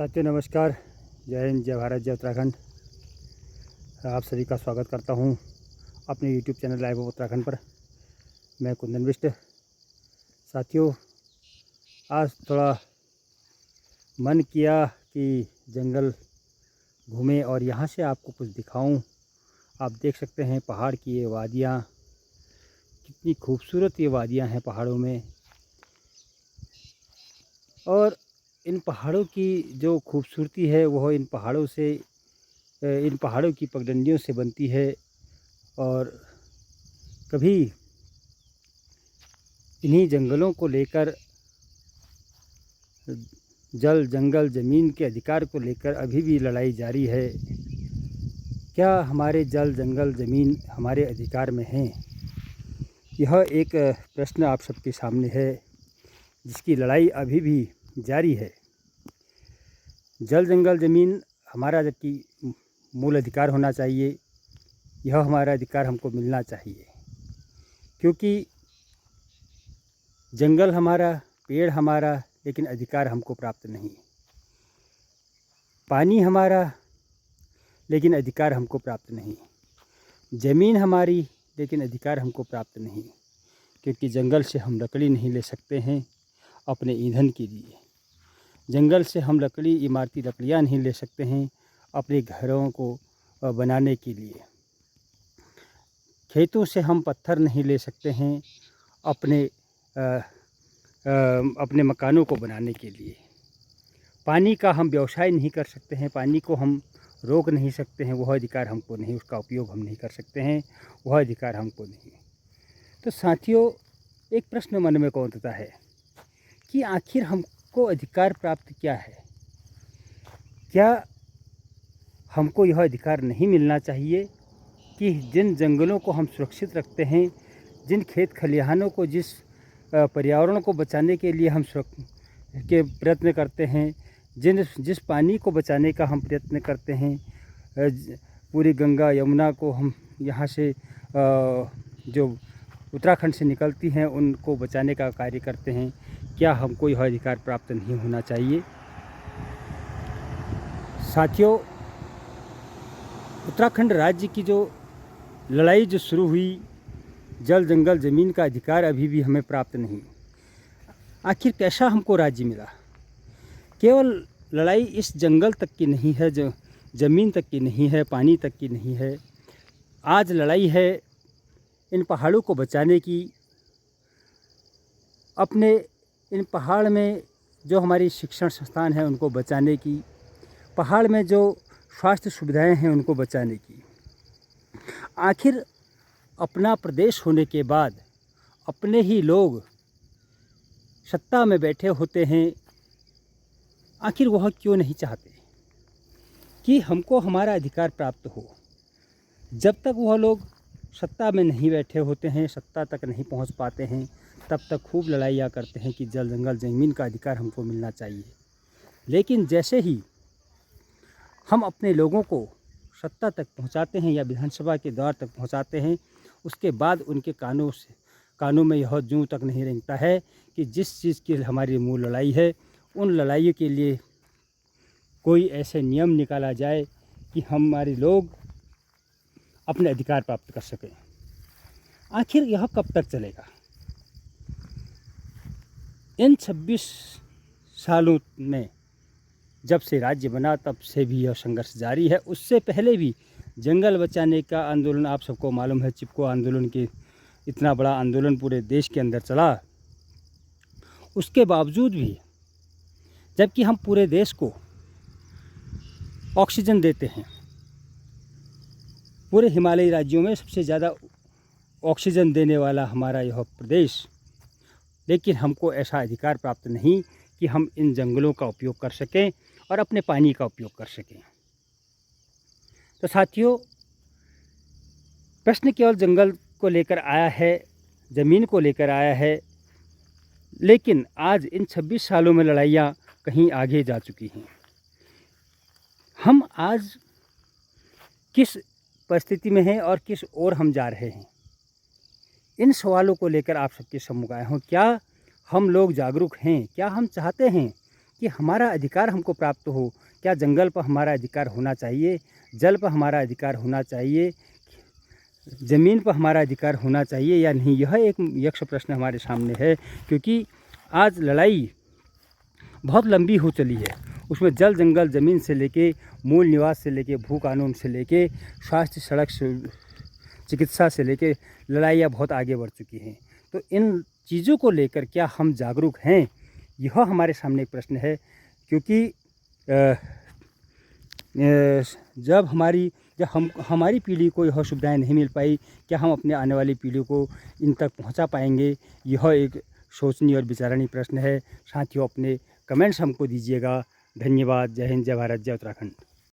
साथियों नमस्कार। जय हिंद, जय भारत, जय उत्तराखंड। आप सभी का स्वागत करता हूं अपने YouTube channel live of Uttarakhand पर। मैं कुंदन बिष्ट। साथियों, आज थोड़ा मन किया कि जंगल घूमें और यहां से आपको कुछ दिखाऊं। आप देख सकते हैं पहाड़ की ये वादियां, कितनी खूबसूरत ये वादियां हैं पहाड़ों में। और इन पहाड़ों की जो खूबसूरती है वह इन पहाड़ों की पगडंडियों से बनती है। और कभी इन्हीं जंगलों को लेकर, जल जंगल ज़मीन के अधिकार को लेकर अभी भी लड़ाई जारी है। क्या हमारे जल जंगल ज़मीन हमारे अधिकार में हैं? यह एक प्रश्न आप सबके सामने है, जिसकी लड़ाई अभी भी जारी है। जल जंगल ज़मीन हमारा जबकि मूल अधिकार होना चाहिए, यह हमारा अधिकार हमको मिलना चाहिए, क्योंकि जंगल हमारा, पेड़ हमारा, लेकिन अधिकार हमको प्राप्त नहीं। पानी हमारा, लेकिन अधिकार हमको प्राप्त नहीं। ज़मीन हमारी, लेकिन अधिकार हमको प्राप्त नहीं, क्योंकि जंगल से हम लकड़ी नहीं ले सकते हैं अपने ईंधन के लिए। जंगल से हम इमारती लकड़ियाँ नहीं ले सकते हैं अपने घरों को बनाने के लिए। खेतों से हम पत्थर नहीं ले सकते हैं अपने मकानों को बनाने के लिए। पानी का हम व्यवसाय नहीं कर सकते हैं, पानी को हम रोक नहीं सकते हैं, वह अधिकार हमको नहीं, उसका उपयोग हम नहीं कर सकते हैं, वह अधिकार हमको नहीं। तो साथियों, एक प्रश्न मन में कौन उठता है कि आखिर हमको अधिकार प्राप्त क्या है? क्या हमको यह अधिकार नहीं मिलना चाहिए कि जिन जंगलों को हम सुरक्षित रखते हैं, जिन खेत खलिहानों को, जिस पर्यावरण को बचाने के लिए हम प्रयत्न करते हैं, जिस पानी को बचाने का हम प्रयत्न करते हैं, पूरी गंगा यमुना को हम यहाँ से जो उत्तराखंड से निकलती हैं उनको बचाने का कार्य करते हैं, क्या हमको यह अधिकार प्राप्त नहीं होना चाहिए? साथियों, उत्तराखंड राज्य की जो लड़ाई जो शुरू हुई, जल जंगल ज़मीन का अधिकार अभी भी हमें प्राप्त नहीं। आखिर कैसा हमको राज्य मिला? केवल लड़ाई इस जंगल तक की नहीं है, जो ज़मीन तक की नहीं है, पानी तक की नहीं है। आज लड़ाई है इन पहाड़ों को बचाने की। अपने इन पहाड़ में जो हमारी शिक्षण संस्थान है उनको बचाने की, पहाड़ में जो स्वास्थ्य सुविधाएं हैं उनको बचाने की। आखिर अपना प्रदेश होने के बाद अपने ही लोग सत्ता में बैठे होते हैं, आखिर वह क्यों नहीं चाहते कि हमको हमारा अधिकार प्राप्त हो? जब तक वह लोग सत्ता में नहीं बैठे होते हैं, सत्ता तक नहीं पहुंच पाते हैं, तब तक खूब लड़ाइयाँ करते हैं कि जल जंगल ज़मीन का अधिकार हमको मिलना चाहिए। लेकिन जैसे ही हम अपने लोगों को सत्ता तक पहुंचाते हैं या विधानसभा के द्वार तक पहुंचाते हैं, उसके बाद उनके कानों में यह जूं तक नहीं रेंगता है कि जिस चीज़ की हमारी मूल लड़ाई है, उन लड़ाइयों के लिए कोई ऐसे नियम निकाला जाए कि हमारे लोग अपने अधिकार प्राप्त कर सकें। आखिर यह कब तक चलेगा? इन 26 सालों में जब से राज्य बना तब से भी यह संघर्ष जारी है। उससे पहले भी जंगल बचाने का आंदोलन, आप सबको मालूम है, चिपको आंदोलन के इतना बड़ा आंदोलन पूरे देश के अंदर चला। उसके बावजूद भी, जबकि हम पूरे देश को ऑक्सीजन देते हैं, पूरे हिमालयी राज्यों में सबसे ज़्यादा ऑक्सीजन देने वाला हमारा यह प्रदेश, लेकिन हमको ऐसा अधिकार प्राप्त नहीं कि हम इन जंगलों का उपयोग कर सकें और अपने पानी का उपयोग कर सकें। तो साथियों, प्रश्न केवल जंगल को लेकर आया है, ज़मीन को लेकर आया है, लेकिन आज इन 26 सालों में लड़ाइयाँ कहीं आगे जा चुकी हैं। हम आज किस परिस्थिति में हैं और किस ओर हम जा रहे हैं, इन सवालों को लेकर आप सबके सम्मुख आया हूँ। क्या हम लोग जागरूक हैं? क्या हम चाहते हैं कि हमारा अधिकार हमको प्राप्त हो। क्या जंगल पर हमारा अधिकार होना चाहिए, जल पर हमारा अधिकार होना चाहिए, ज़मीन पर हमारा अधिकार होना चाहिए या नहीं, यह एक यक्ष प्रश्न हमारे सामने है। क्योंकि आज लड़ाई बहुत लंबी हो चली है, उसमें जल जंगल ज़मीन से लेके मूल निवास से लेके भू कानून से लेके स्वास्थ्य सड़क चिकित्सा से लेके लड़ाइयाँ बहुत आगे बढ़ चुकी हैं। तो इन चीज़ों को लेकर क्या हम जागरूक हैं, यह हमारे सामने एक प्रश्न है। क्योंकि जब हमारी पीढ़ी को यह सुविधाएं नहीं मिल पाई, क्या हम अपने आने वाली पीढ़ी को इन तक पहुंचा पाएंगे, यह एक सोचनीय और विचारणीय प्रश्न है। साथियों, अपने कमेंट्स हमको दीजिएगा। धन्यवाद। जय हिंद, जय भारत, जय उत्तराखंड।